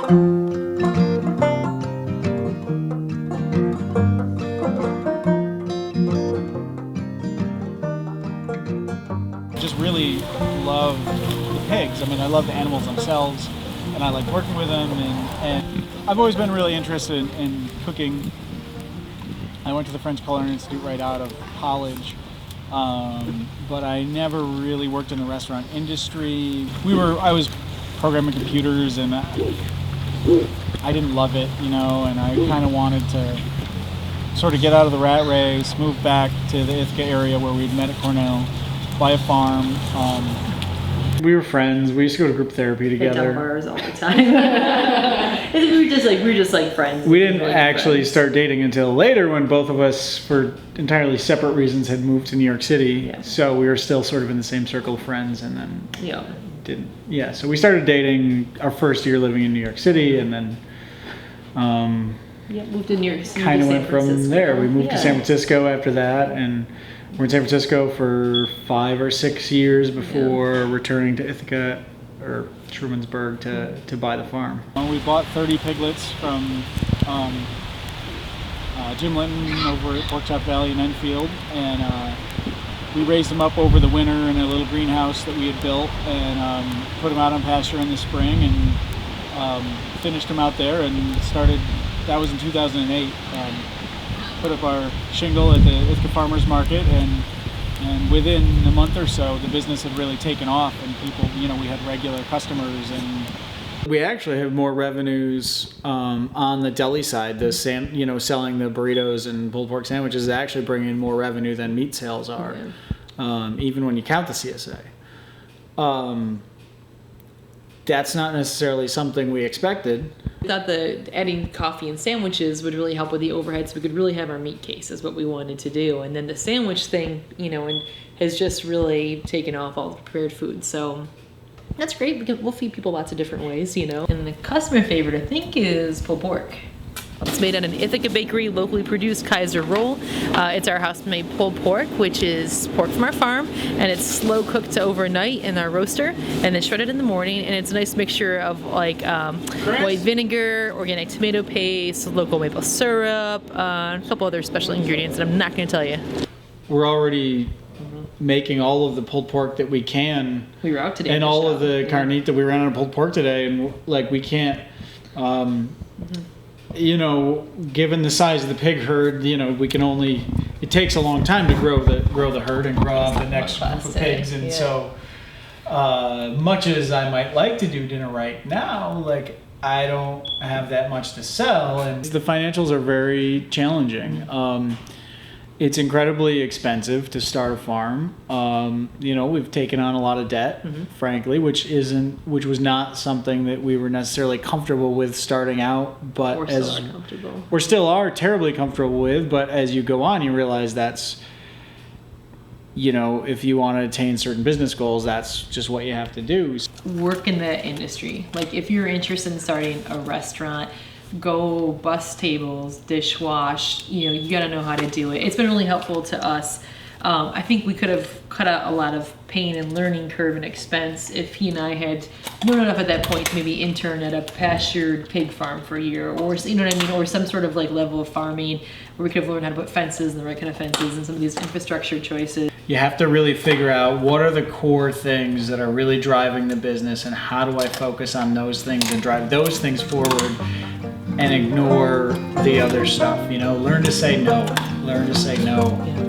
Just really love the pigs. I mean, I love the animals themselves, and I like working with them, and I've always been really interested in cooking. I went to the French Culinary Institute right out of college, but I never really worked in the restaurant industry. I was programming computers, and I didn't love it, you know, and I kind of wanted to sort of get out of the rat race, move back to the Ithaca area where we'd met at Cornell, buy a farm. We were friends. We used to go to group therapy together. At bars all the time. we were just like friends. We didn't actually start dating until later, when both of us, for entirely separate reasons, had moved to New York City. Yeah. So we were still sort of in the same circle of friends, and then yeah. Yeah. So we started dating our first year living in New York City, and then moved to New York City. Kind of went from there. We moved to San Francisco after that, and we're in San Francisco for 5 or 6 years before returning to Ithaca or Trumansburg to buy the farm. We bought 30 piglets from Jim Linton over at Pork Chop Valley in Enfield, and we raised them up over the winter in a little greenhouse that we had built, and put them out on pasture in the spring, and finished them out there, and started. That was in 2008. Put up our shingle at the Ithaca Farmers Market, and within a month or so, the business had really taken off, and people, you know, we had regular customers, and we actually have more revenues on the deli side. Selling the burritos and pulled pork sandwiches is actually bringing in more revenue than meat sales are, even when you count the CSA. That's not necessarily something we expected. We thought that adding coffee and sandwiches would really help with the overhead, so we could really have our meat case is what we wanted to do. And then the sandwich thing, and has just really taken off all the prepared food. So that's great because we'll feed people lots of different ways, And the customer favorite, I think, is pulled pork. It's made on an Ithaca bakery, locally produced Kaiser roll. It's our house-made pulled pork, which is pork from our farm, and it's slow cooked overnight in our roaster, and then shredded in the morning. And it's a nice mixture of white vinegar, organic tomato paste, local maple syrup, a couple other special ingredients that I'm not going to tell you. We're already making all of the pulled pork that we can. We were out today. And all of the carnita. We ran out of pulled pork today, and we can't. Given the size of the pig herd, we can only. It takes a long time to grow the herd and grow out the next group of pigs, and so much as I might like to do dinner right now, I don't have that much to sell, and the financials are very challenging. It's incredibly expensive to start a farm. We've taken on a lot of debt, frankly, which was not something that we were necessarily comfortable with starting out. But we still are terribly comfortable with. But as you go on, you realize that's, if you want to attain certain business goals, that's just what you have to do. Work in the industry. If you're interested in starting a restaurant, go bus tables, dishwash, you got to know how to do it. It's been really helpful to us. I think we could have cut out a lot of pain and learning curve and expense if he and I had known enough at that point to maybe intern at a pastured pig farm for a year, or or some sort of level of farming where we could have learned how to put fences and the right kind of fences and some of these infrastructure choices. You have to really figure out what are the core things that are really driving the business, and how do I focus on those things and drive those things forward and ignore the other stuff. Learn to say no. Learn to say no. Yeah.